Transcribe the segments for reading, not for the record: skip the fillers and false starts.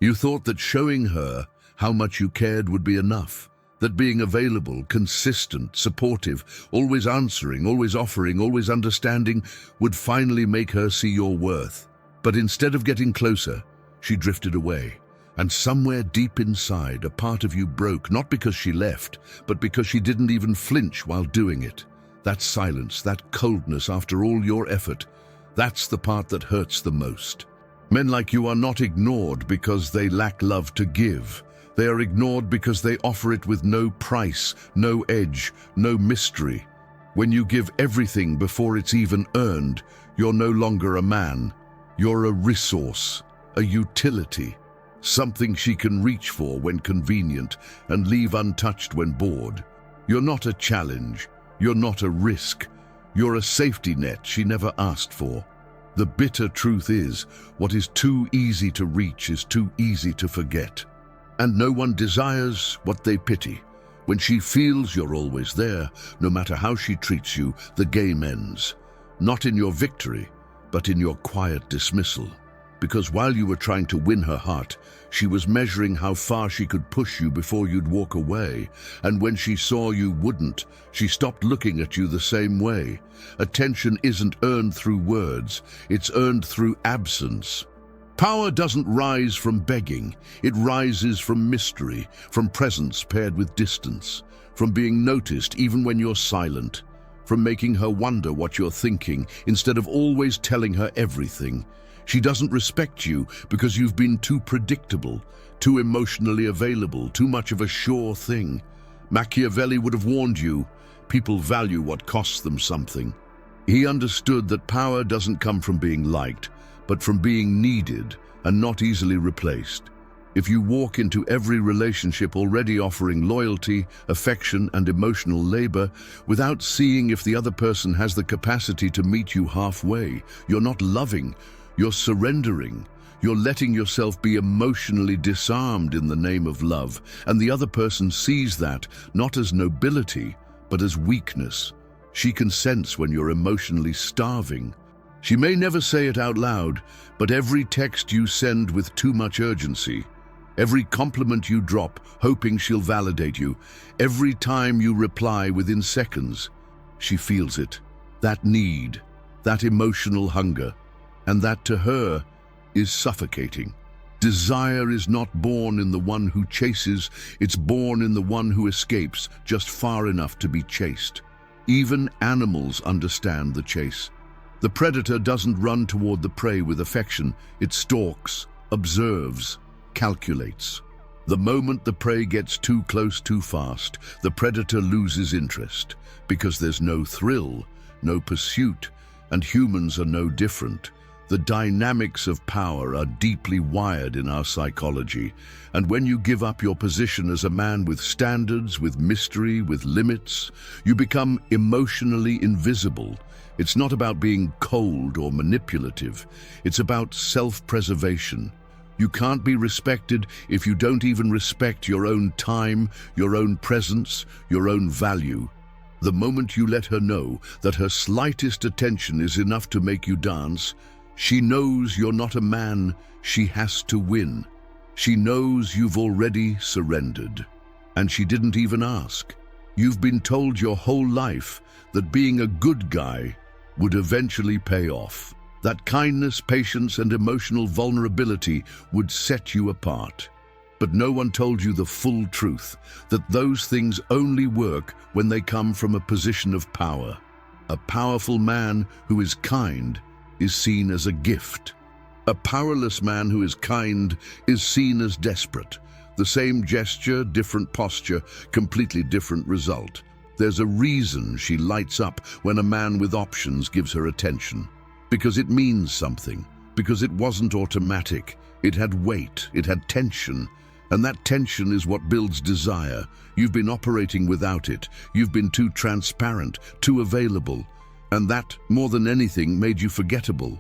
You thought that showing her how much you cared would be enough, that being available, consistent, supportive, always answering, always offering, always understanding would finally make her see your worth. But instead of getting closer, she drifted away. And somewhere deep inside, a part of you broke, not because she left, but because she didn't even flinch while doing it. That silence, that coldness after all your effort, that's the part that hurts the most. Men like you are not ignored because they lack love to give. They are ignored because they offer it with no price, no edge, no mystery. When you give everything before it's even earned, you're no longer a man. You're a resource, a utility. Something she can reach for when convenient and leave untouched when bored. You're not a challenge. You're not a risk. You're a safety net she never asked for. The bitter truth is, what is too easy to reach is too easy to forget. And no one desires what they pity. When she feels you're always there, no matter how she treats you, the game ends. Not in your victory, but in your quiet dismissal. Because while you were trying to win her heart, she was measuring how far she could push you before you'd walk away. And when she saw you wouldn't, she stopped looking at you the same way. Attention isn't earned through words, it's earned through absence. Power doesn't rise from begging, it rises from mystery, from presence paired with distance, from being noticed even when you're silent, from making her wonder what you're thinking instead of always telling her everything. She doesn't respect you because you've been too predictable, too emotionally available, too much of a sure thing. Machiavelli would have warned you, people value what costs them something. He understood that power doesn't come from being liked, but from being needed and not easily replaced. If you walk into every relationship already offering loyalty, affection, and emotional labor without seeing if the other person has the capacity to meet you halfway, you're not loving. You're surrendering. You're letting yourself be emotionally disarmed in the name of love, and the other person sees that not as nobility, but as weakness. She can sense when you're emotionally starving. She may never say it out loud, but every text you send with too much urgency, every compliment you drop, hoping she'll validate you, every time you reply within seconds, she feels it. That need, that emotional hunger. And that to her is suffocating. Desire is not born in the one who chases, it's born in the one who escapes just far enough to be chased. Even animals understand the chase. The predator doesn't run toward the prey with affection, it stalks, observes, calculates. The moment the prey gets too close too fast, the predator loses interest, because there's no thrill, no pursuit, and humans are no different. The dynamics of power are deeply wired in our psychology, and when you give up your position as a man with standards, with mystery, with limits, you become emotionally invisible. It's not about being cold or manipulative, it's about self-preservation. You can't be respected if you don't even respect your own time, your own presence, your own value. The moment you let her know that her slightest attention is enough to make you dance, she knows you're not a man she has to win. She knows you've already surrendered. And she didn't even ask. You've been told your whole life that being a good guy would eventually pay off. That kindness, patience, and emotional vulnerability would set you apart. But no one told you the full truth, that those things only work when they come from a position of power. A powerful man who is kind is seen as a gift. A powerless man who is kind is seen as desperate. The same gesture, different posture, completely different result. There's a reason she lights up when a man with options gives her attention. Because it means something. Because it wasn't automatic. It had weight. It had tension. And that tension is what builds desire. You've been operating without it. You've been too transparent, too available. And that, more than anything, made you forgettable.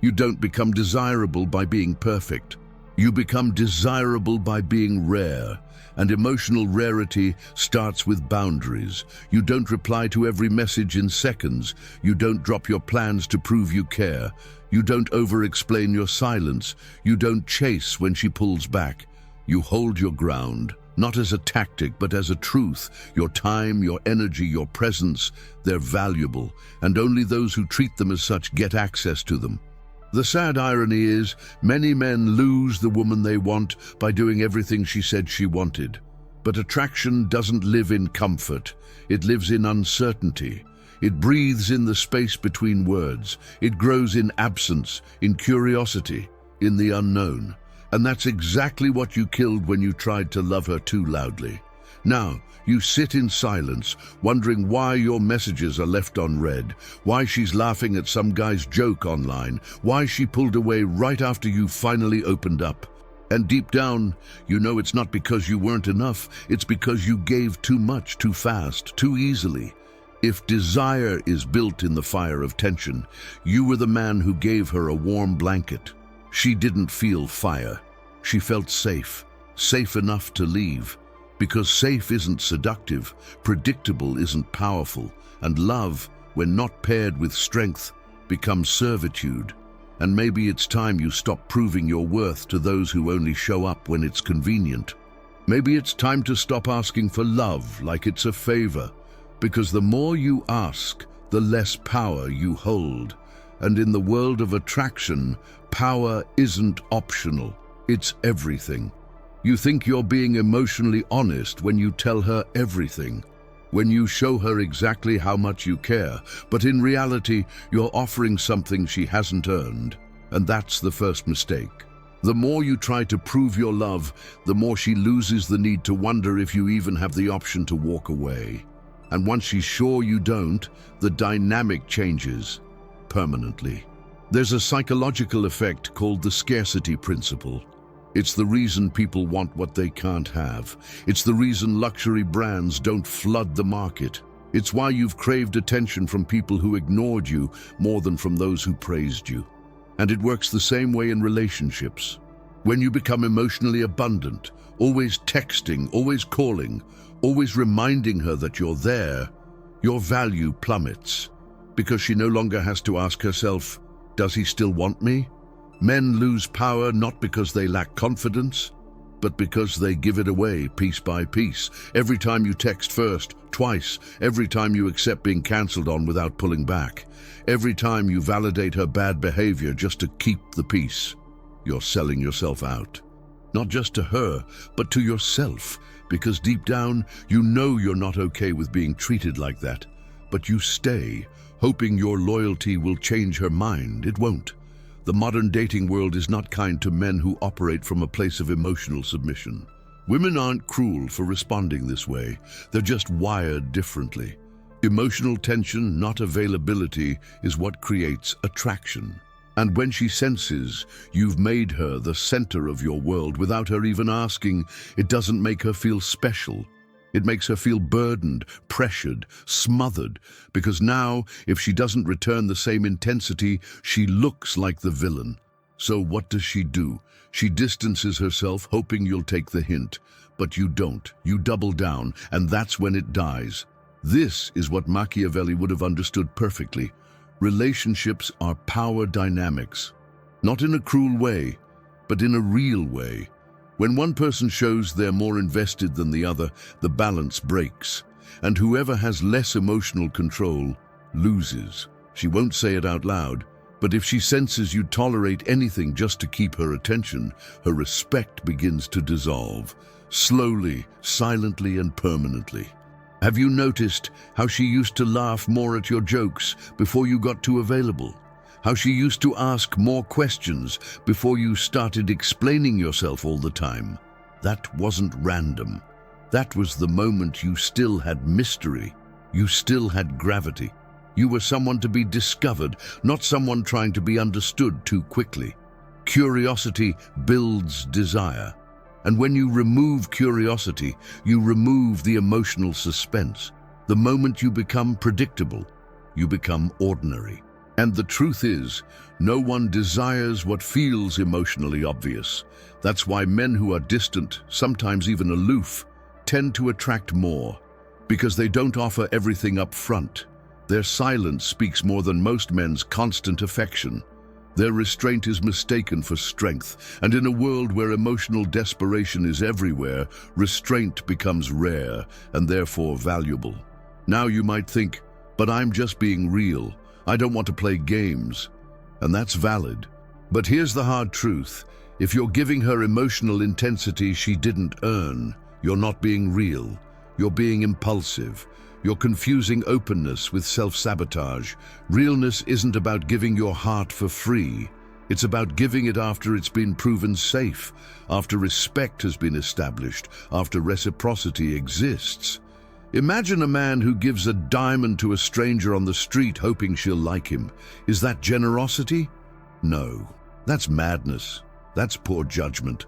You don't become desirable by being perfect. You become desirable by being rare, and emotional rarity starts with boundaries. You don't reply to every message in seconds. You don't drop your plans to prove you care. You don't over-explain your silence. You don't chase when she pulls back. You hold your ground, not as a tactic, but as a truth. Your time, your energy, your presence, they're valuable, and only those who treat them as such get access to them. The sad irony is, many men lose the woman they want by doing everything she said she wanted. But attraction doesn't live in comfort. It lives in uncertainty. It breathes in the space between words. It grows in absence, in curiosity, in the unknown. And that's exactly what you killed when you tried to love her too loudly. Now, you sit in silence, wondering why your messages are left unread, why she's laughing at some guy's joke online, why she pulled away right after you finally opened up. And deep down, you know it's not because you weren't enough, it's because you gave too much, too fast, too easily. If desire is built in the fire of tension, you were the man who gave her a warm blanket. She didn't feel fire. She felt safe, safe enough to leave. Because safe isn't seductive, predictable isn't powerful, and love, when not paired with strength, becomes servitude. And maybe it's time you stop proving your worth to those who only show up when it's convenient. Maybe it's time to stop asking for love like it's a favor, because the more you ask, the less power you hold. And in the world of attraction, power isn't optional, it's everything. You think you're being emotionally honest when you tell her everything, when you show her exactly how much you care, but in reality, you're offering something she hasn't earned, and that's the first mistake. The more you try to prove your love, the more she loses the need to wonder if you even have the option to walk away. And once she's sure you don't, the dynamic changes permanently. There's a psychological effect called the scarcity principle. It's the reason people want what they can't have. It's the reason luxury brands don't flood the market. It's why you've craved attention from people who ignored you more than from those who praised you. And it works the same way in relationships. When you become emotionally abundant, always texting, always calling, always reminding her that you're there, your value plummets. Because she no longer has to ask herself, does he still want me? Men lose power not because they lack confidence, but because they give it away piece by piece. Every time you text first, twice. Every time you accept being cancelled on without pulling back. Every time you validate her bad behavior just to keep the peace. You're selling yourself out. Not just to her, but to yourself. Because deep down, you know you're not okay with being treated like that. But you stay, hoping your loyalty will change her mind. It won't. The modern dating world is not kind to men who operate from a place of emotional submission. Women aren't cruel for responding this way. They're just wired differently. Emotional tension, not availability, is what creates attraction. And when she senses you've made her the center of your world without her even asking, it doesn't make her feel special. It makes her feel burdened, pressured, smothered, because now, if she doesn't return the same intensity, she looks like the villain. So what does she do? She distances herself, hoping you'll take the hint. But you don't. You double down, and that's when it dies. This is what Machiavelli would have understood perfectly. Relationships are power dynamics. Not in a cruel way, but in a real way. When one person shows they're more invested than the other, the balance breaks. And whoever has less emotional control loses. She won't say it out loud, but if she senses you tolerate anything just to keep her attention, her respect begins to dissolve. Slowly, silently, and permanently. Have you noticed how she used to laugh more at your jokes before you got too available? How she used to ask more questions before you started explaining yourself all the time? That wasn't random. That was the moment you still had mystery. You still had gravity. You were someone to be discovered, not someone trying to be understood too quickly. Curiosity builds desire. And when you remove curiosity, you remove the emotional suspense. The moment you become predictable, you become ordinary. And the truth is, no one desires what feels emotionally obvious. That's why men who are distant, sometimes even aloof, tend to attract more, because they don't offer everything up front. Their silence speaks more than most men's constant affection. Their restraint is mistaken for strength, and in a world where emotional desperation is everywhere, restraint becomes rare and therefore valuable. Now you might think, but I'm just being real. I don't want to play games. And that's valid. But here's the hard truth. If you're giving her emotional intensity she didn't earn, you're not being real. You're being impulsive. You're confusing openness with self-sabotage. Realness isn't about giving your heart for free. It's about giving it after it's been proven safe, after respect has been established, after reciprocity exists. Imagine a man who gives a diamond to a stranger on the street hoping she'll like him. Is that generosity? No. That's madness. That's poor judgment.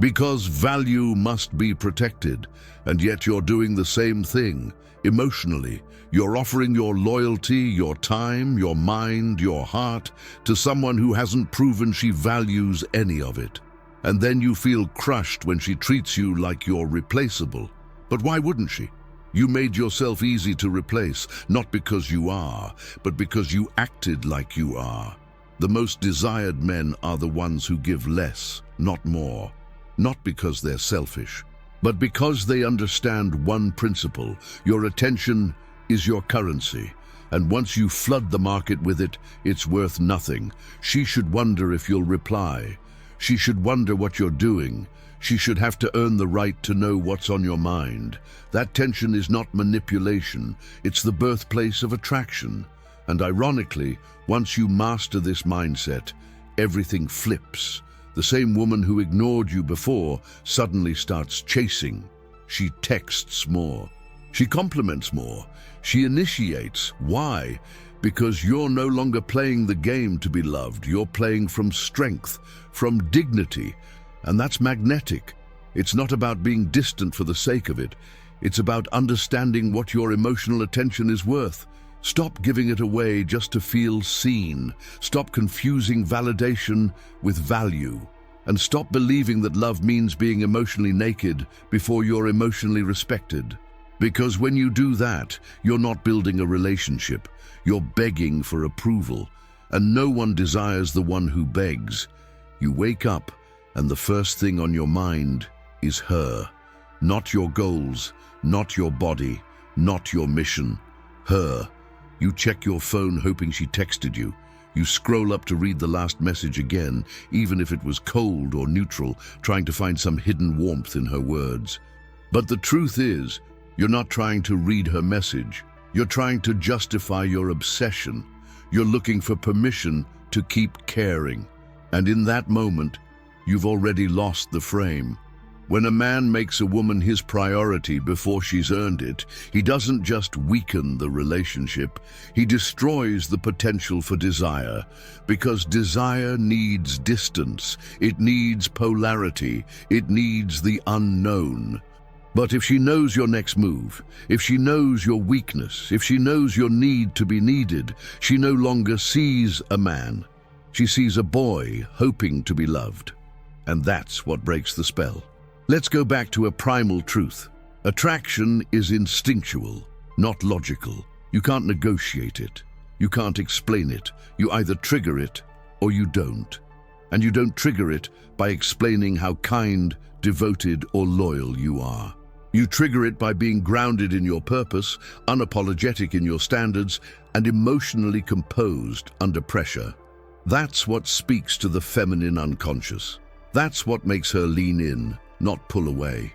Because value must be protected, and yet you're doing the same thing. Emotionally, you're offering your loyalty, your time, your mind, your heart to someone who hasn't proven she values any of it. And then you feel crushed when she treats you like you're replaceable. But why wouldn't she? You made yourself easy to replace, not because you are, but because you acted like you are. The most desired men are the ones who give less, not more. Not because they're selfish, but because they understand one principle: your attention is your currency, and once you flood the market with it, it's worth nothing. She should wonder if you'll reply. She should wonder what you're doing. She should have to earn the right to know what's on your mind. That tension is not manipulation, it's the birthplace of attraction. And ironically, once you master this mindset, everything flips. The same woman who ignored you before suddenly starts chasing. She texts more. She compliments more. She initiates. Why? Because you're no longer playing the game to be loved. You're playing from strength, from dignity. And that's magnetic. It's not about being distant for the sake of it. It's about understanding what your emotional attention is worth. Stop giving it away just to feel seen. Stop confusing validation with value. And stop believing that love means being emotionally naked before you're emotionally respected. Because when you do that, you're not building a relationship. You're begging for approval. And no one desires the one who begs. You wake up, and the first thing on your mind is her. Not your goals, not your body, not your mission. Her. You check your phone hoping she texted you. You scroll up to read the last message again, even if it was cold or neutral, trying to find some hidden warmth in her words. But the truth is, you're not trying to read her message. You're trying to justify your obsession. You're looking for permission to keep caring. And in that moment, you've already lost the frame. When a man makes a woman his priority before she's earned it, he doesn't just weaken the relationship, he destroys the potential for desire. Because desire needs distance, it needs polarity, it needs the unknown. But if she knows your next move, if she knows your weakness, if she knows your need to be needed, she no longer sees a man. She sees a boy hoping to be loved. And that's what breaks the spell. Let's go back to a primal truth. Attraction is instinctual, not logical. You can't negotiate it. You can't explain it. You either trigger it or you don't. And you don't trigger it by explaining how kind, devoted, or loyal you are. You trigger it by being grounded in your purpose, unapologetic in your standards, and emotionally composed under pressure. That's what speaks to the feminine unconscious. That's what makes her lean in, not pull away.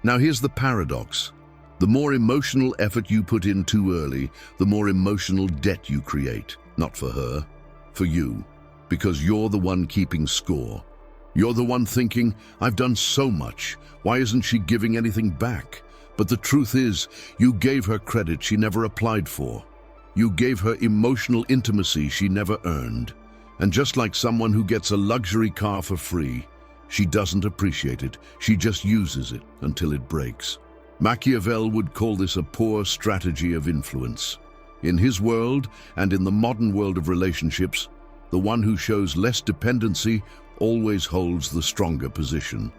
Now here's the paradox. The more emotional effort you put in too early, the more emotional debt you create. Not for her, for you. Because you're the one keeping score. You're the one thinking, I've done so much, why isn't she giving anything back? But the truth is, you gave her credit she never applied for. You gave her emotional intimacy she never earned. And just like someone who gets a luxury car for free, she doesn't appreciate it, she just uses it until it breaks. Machiavelli would call this a poor strategy of influence. In his world, and in the modern world of relationships, the one who shows less dependency always holds the stronger position.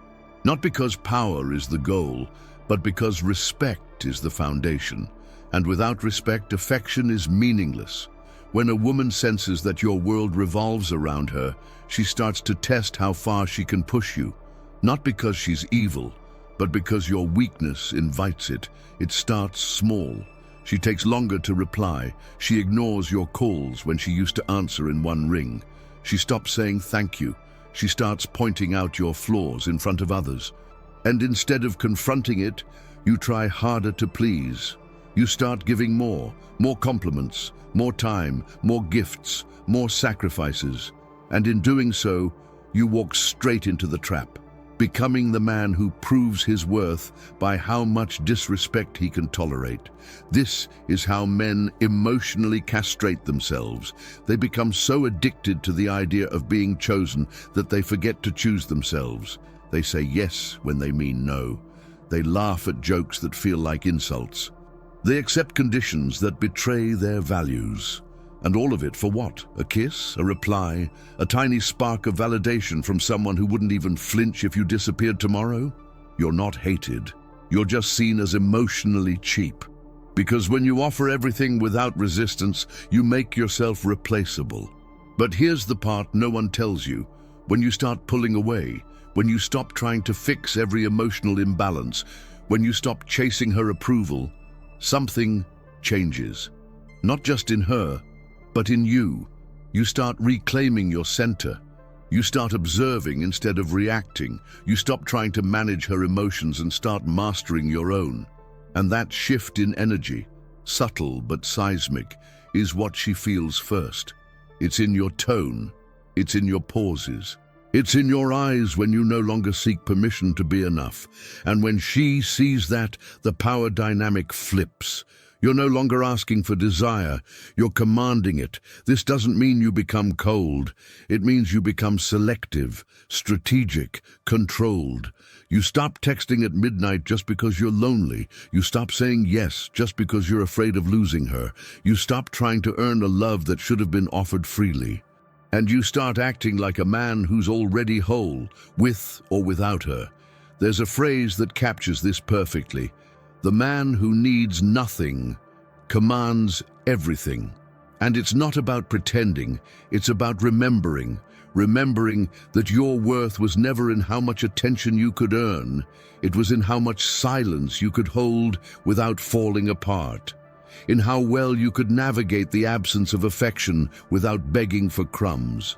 Not because power is the goal, but because respect is the foundation. And without respect, affection is meaningless. When a woman senses that your world revolves around her, she starts to test how far she can push you. Not because she's evil, but because your weakness invites it. It starts small. She takes longer to reply. She ignores your calls when she used to answer in one ring. She stops saying thank you. She starts pointing out your flaws in front of others. And instead of confronting it, you try harder to please. You start giving more compliments, more time, more gifts, more sacrifices. And in doing so, you walk straight into the trap, becoming the man who proves his worth by how much disrespect he can tolerate. This is how men emotionally castrate themselves. They become so addicted to the idea of being chosen that they forget to choose themselves. They say yes when they mean no. They laugh at jokes that feel like insults. They accept conditions that betray their values. And all of it for what? A kiss? A reply? A tiny spark of validation from someone who wouldn't even flinch if you disappeared tomorrow? You're not hated. You're just seen as emotionally cheap. Because when you offer everything without resistance, you make yourself replaceable. But here's the part no one tells you. When you start pulling away, when you stop trying to fix every emotional imbalance, when you stop chasing her approval, something changes. Not just in her, but in you. You start reclaiming your center. You start observing instead of reacting. You stop trying to manage her emotions and start mastering your own. And that shift in energy, subtle but seismic, is what she feels first. It's in your tone. It's in your pauses. It's in your eyes when you no longer seek permission to be enough. And when she sees that, the power dynamic flips. You're no longer asking for desire, you're commanding it. This doesn't mean you become cold. It means you become selective, strategic, controlled. You stop texting at midnight just because you're lonely. You stop saying yes just because you're afraid of losing her. You stop trying to earn a love that should have been offered freely. And you start acting like a man who's already whole, with or without her. There's a phrase that captures this perfectly. The man who needs nothing commands everything. And it's not about pretending, it's about remembering. Remembering that your worth was never in how much attention you could earn. It was in how much silence you could hold without falling apart. In how well you could navigate the absence of affection without begging for crumbs.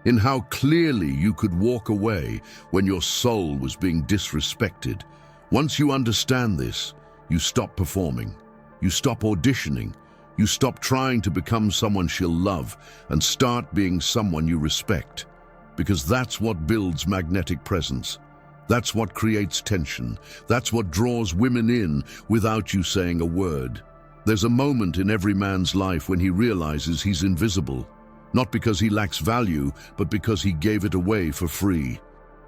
In how clearly you could walk away when your soul was being disrespected. Once you understand this, you stop performing. You stop auditioning. You stop trying to become someone she'll love and start being someone you respect. Because that's what builds magnetic presence. That's what creates tension. That's what draws women in without you saying a word. There's a moment in every man's life when he realizes he's invisible. Not because he lacks value, but because he gave it away for free.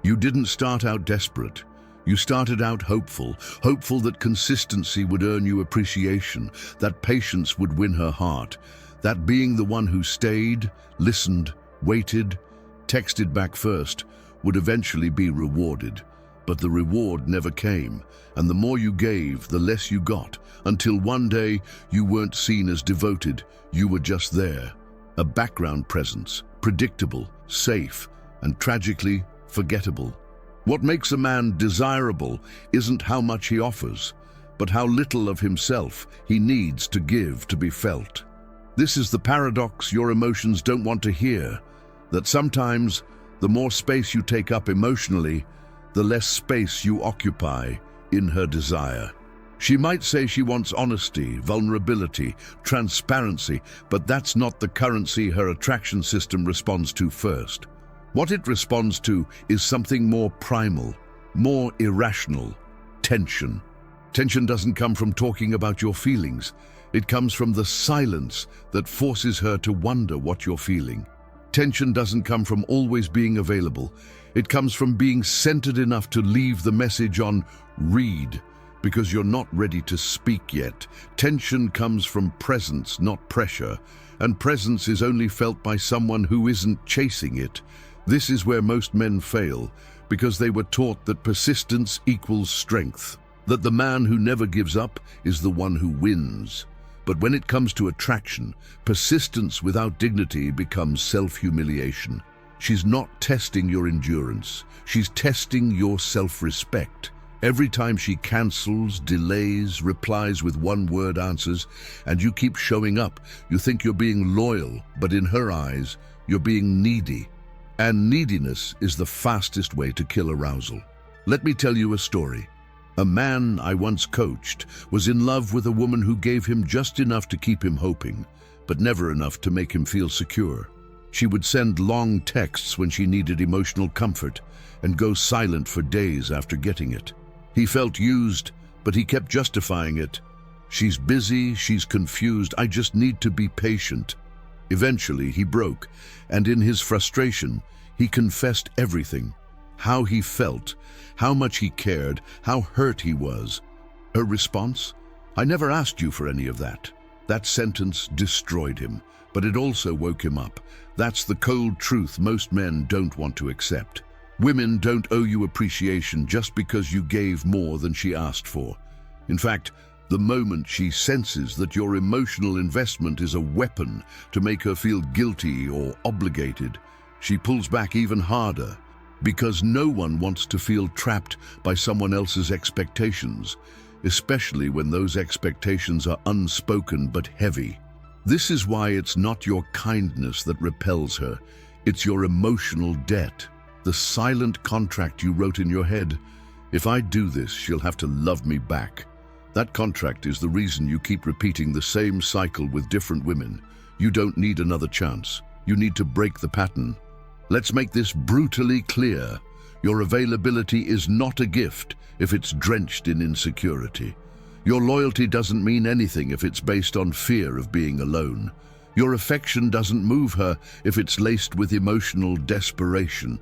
You didn't start out desperate. You started out hopeful that consistency would earn you appreciation, that patience would win her heart, that being the one who stayed, listened, waited, texted back first, would eventually be rewarded. But the reward never came, and the more you gave, the less you got, until one day you weren't seen as devoted, you were just there. A background presence, predictable, safe, and tragically forgettable. What makes a man desirable isn't how much he offers, but how little of himself he needs to give to be felt. This is the paradox your emotions don't want to hear, that sometimes the more space you take up emotionally, the less space you occupy in her desire. She might say she wants honesty, vulnerability, transparency, but that's not the currency her attraction system responds to first. What it responds to is something more primal, more irrational: tension. Tension doesn't come from talking about your feelings. It comes from the silence that forces her to wonder what you're feeling. Tension doesn't come from always being available. It comes from being centered enough to leave the message on read, because you're not ready to speak yet. Tension comes from presence, not pressure, and presence is only felt by someone who isn't chasing it. This is where most men fail, because they were taught that persistence equals strength, that the man who never gives up is the one who wins. But when it comes to attraction, persistence without dignity becomes self-humiliation. She's not testing your endurance, she's testing your self-respect. Every time she cancels, delays, replies with one-word answers, and you keep showing up, you think you're being loyal, but in her eyes, you're being needy. And neediness is the fastest way to kill arousal. Let me tell you a story. A man I once coached was in love with a woman who gave him just enough to keep him hoping, but never enough to make him feel secure. She would send long texts when she needed emotional comfort and go silent for days after getting it. He felt used, but he kept justifying it. She's busy, she's confused, I just need to be patient. Eventually, he broke, and in his frustration, he confessed everything. How he felt, how much he cared, how hurt he was. Her response? "I never asked you for any of that." That sentence destroyed him, but it also woke him up. That's the cold truth most men don't want to accept. Women don't owe you appreciation just because you gave more than she asked for. In fact, the moment she senses that your emotional investment is a weapon to make her feel guilty or obligated, she pulls back even harder, because no one wants to feel trapped by someone else's expectations, especially when those expectations are unspoken but heavy. This is why it's not your kindness that repels her, it's your emotional debt, the silent contract you wrote in your head. If I do this, she'll have to love me back. That contract is the reason you keep repeating the same cycle with different women. You don't need another chance. You need to break the pattern. Let's make this brutally clear. Your availability is not a gift if it's drenched in insecurity. Your loyalty doesn't mean anything if it's based on fear of being alone. Your affection doesn't move her if it's laced with emotional desperation.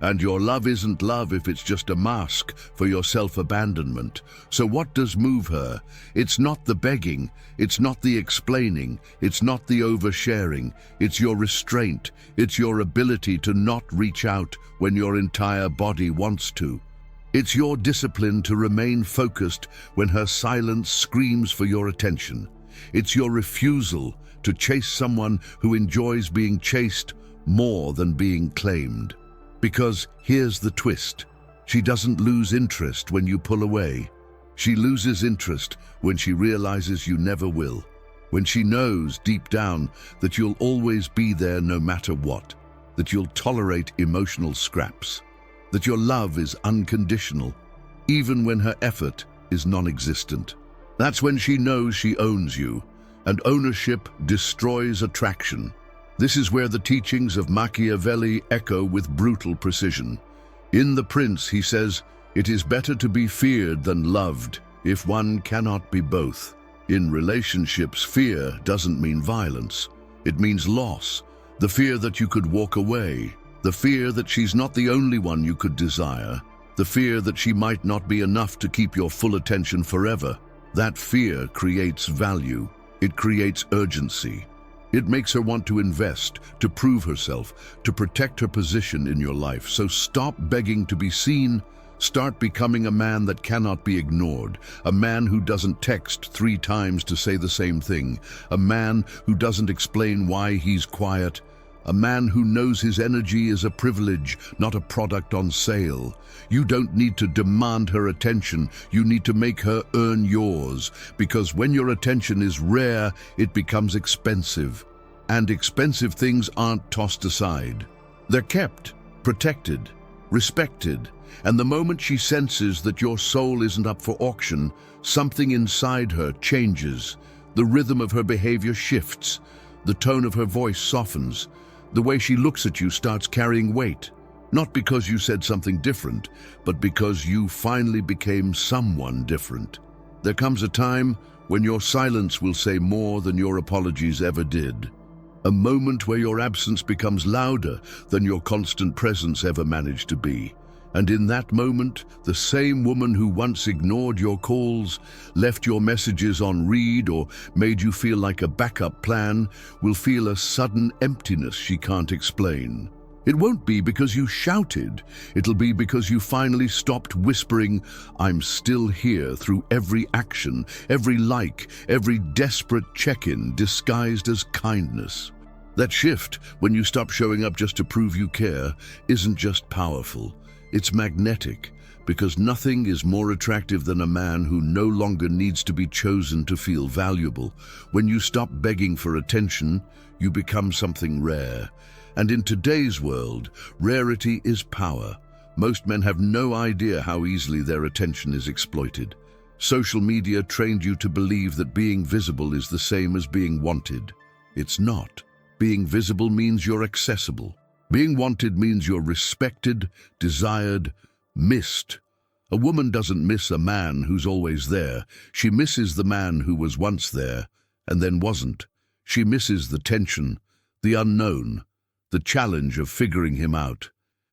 And your love isn't love if it's just a mask for your self-abandonment. So what does move her? It's not the begging, it's not the explaining, it's not the oversharing, it's your restraint, it's your ability to not reach out when your entire body wants to. It's your discipline to remain focused when her silence screams for your attention. It's your refusal to chase someone who enjoys being chased more than being claimed. Because here's the twist. She doesn't lose interest when you pull away. She loses interest when she realizes you never will. When she knows deep down that you'll always be there no matter what. That you'll tolerate emotional scraps. That your love is unconditional, even when her effort is non-existent. That's when she knows she owns you, and ownership destroys attraction. This is where the teachings of Machiavelli echo with brutal precision. In The Prince, he says, "It is better to be feared than loved, if one cannot be both." In relationships, fear doesn't mean violence. It means loss. The fear that you could walk away. The fear that she's not the only one you could desire. The fear that she might not be enough to keep your full attention forever. That fear creates value. It creates urgency. It makes her want to invest, to prove herself, to protect her position in your life. So stop begging to be seen. Start becoming a man that cannot be ignored. A man who doesn't text 3 times to say the same thing. A man who doesn't explain why he's quiet. A man who knows his energy is a privilege, not a product on sale. You don't need to demand her attention, you need to make her earn yours. Because when your attention is rare, it becomes expensive. And expensive things aren't tossed aside. They're kept, protected, respected. And the moment she senses that your soul isn't up for auction, something inside her changes. The rhythm of her behavior shifts. The tone of her voice softens. The way she looks at you starts carrying weight, not because you said something different, but because you finally became someone different. There comes a time when your silence will say more than your apologies ever did. A moment where your absence becomes louder than your constant presence ever managed to be. And in that moment, the same woman who once ignored your calls, left your messages on read, or made you feel like a backup plan, will feel a sudden emptiness she can't explain. It won't be because you shouted. It'll be because you finally stopped whispering, "I'm still here," through every action, every like, every desperate check-in disguised as kindness. That shift, when you stop showing up just to prove you care, isn't just powerful. It's magnetic, because nothing is more attractive than a man who no longer needs to be chosen to feel valuable. When you stop begging for attention, you become something rare. And in today's world, rarity is power. Most men have no idea how easily their attention is exploited. Social media trained you to believe that being visible is the same as being wanted. It's not. Being visible means you're accessible. Being wanted means you're respected, desired, missed. A woman doesn't miss a man who's always there. She misses the man who was once there and then wasn't. She misses the tension, the unknown, the challenge of figuring him out.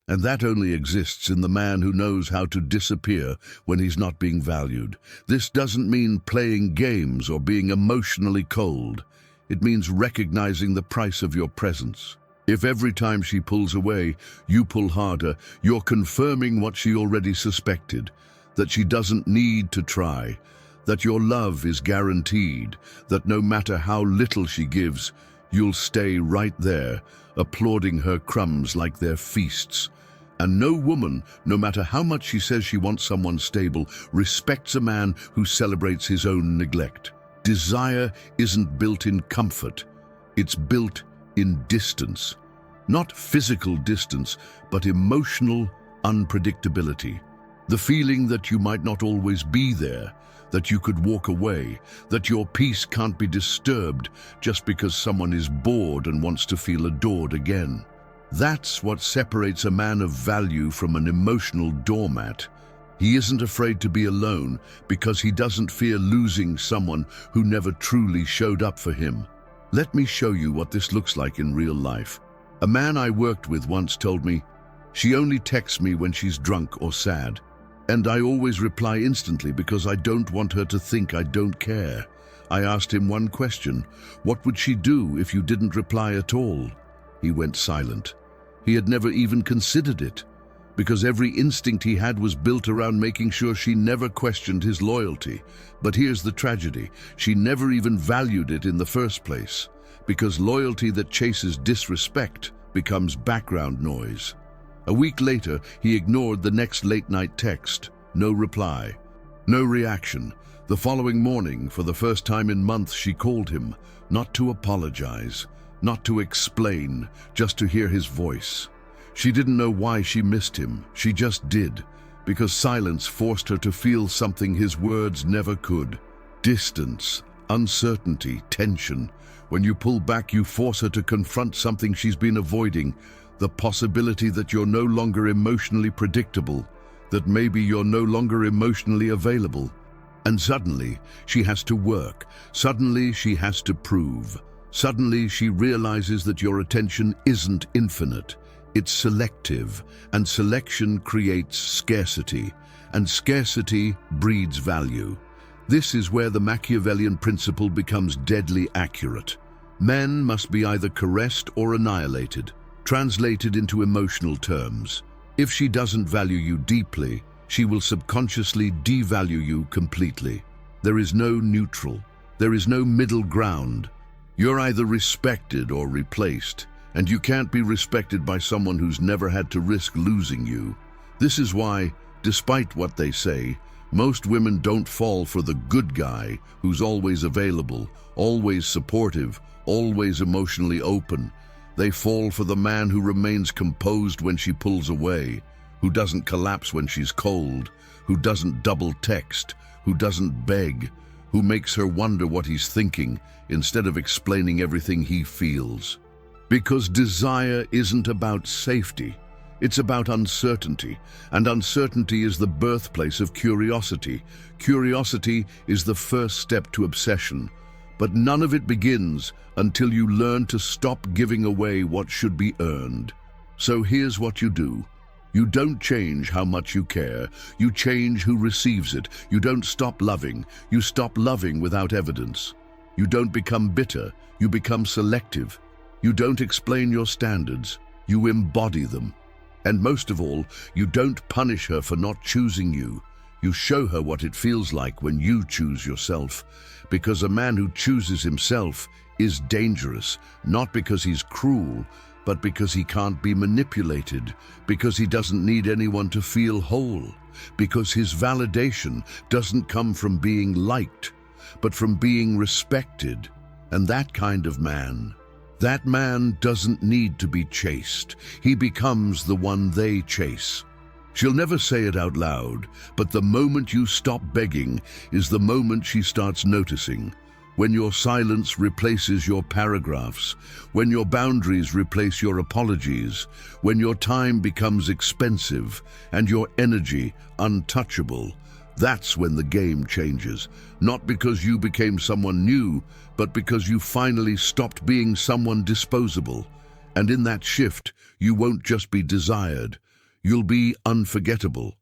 And that only exists in the man who knows how to disappear when he's not being valued. This doesn't mean playing games or being emotionally cold. It means recognizing the price of your presence. If every time she pulls away, you pull harder, you're confirming what she already suspected, that she doesn't need to try, that your love is guaranteed, that no matter how little she gives, you'll stay right there, applauding her crumbs like they're feasts. And no woman, no matter how much she says she wants someone stable, respects a man who celebrates his own neglect. Desire isn't built in comfort, it's built in distance. Not physical distance, but emotional unpredictability. The feeling that you might not always be there, that you could walk away, that your peace can't be disturbed just because someone is bored and wants to feel adored again. That's what separates a man of value from an emotional doormat. He isn't afraid to be alone because he doesn't fear losing someone who never truly showed up for him. Let me show you what this looks like in real life. A man I worked with once told me, "She only texts me when she's drunk or sad. And I always reply instantly because I don't want her to think I don't care." I asked him one question: "What would she do if you didn't reply at all?" He went silent. He had never even considered it, because every instinct he had was built around making sure she never questioned his loyalty. But here's the tragedy: she never even valued it in the first place, because loyalty that chases disrespect becomes background noise. A week later, he ignored the next late-night text. No reply, no reaction. The following morning, for the first time in months, she called him, not to apologize, not to explain, just to hear his voice. She didn't know why she missed him. She just did, because silence forced her to feel something his words never could. Distance, uncertainty, tension. When you pull back, you force her to confront something she's been avoiding, the possibility that you're no longer emotionally predictable, that maybe you're no longer emotionally available. And suddenly, she has to work. Suddenly, she has to prove. Suddenly, she realizes that your attention isn't infinite. It's selective, and selection creates scarcity, and scarcity breeds value. This is where the Machiavellian principle becomes deadly accurate. Men must be either caressed or annihilated, translated into emotional terms. If she doesn't value you deeply, she will subconsciously devalue you completely. There is no neutral. There is no middle ground. You're either respected or replaced, and you can't be respected by someone who's never had to risk losing you. This is why, despite what they say, most women don't fall for the good guy who's always available, always supportive, always emotionally open. They fall for the man who remains composed when she pulls away, who doesn't collapse when she's cold, who doesn't double text, who doesn't beg, who makes her wonder what he's thinking instead of explaining everything he feels. Because desire isn't about safety, it's about uncertainty, and uncertainty is the birthplace of curiosity. Curiosity is the first step to obsession, but none of it begins until you learn to stop giving away what should be earned. So here's what you do. You don't change how much you care. You change who receives it. You don't stop loving. You stop loving without evidence. You don't become bitter. You become selective. You don't explain your standards. You embody them. And most of all, you don't punish her for not choosing you. You show her what it feels like when you choose yourself. Because a man who chooses himself is dangerous, not because he's cruel, but because he can't be manipulated, because he doesn't need anyone to feel whole, because his validation doesn't come from being liked, but from being respected. And that kind of man, that man doesn't need to be chased. He becomes the one they chase. She'll never say it out loud, but the moment you stop begging is the moment she starts noticing. When your silence replaces your paragraphs, when your boundaries replace your apologies, when your time becomes expensive and your energy untouchable, that's when the game changes. Not because you became someone new, but because you finally stopped being someone disposable. And in that shift, you won't just be desired, you'll be unforgettable.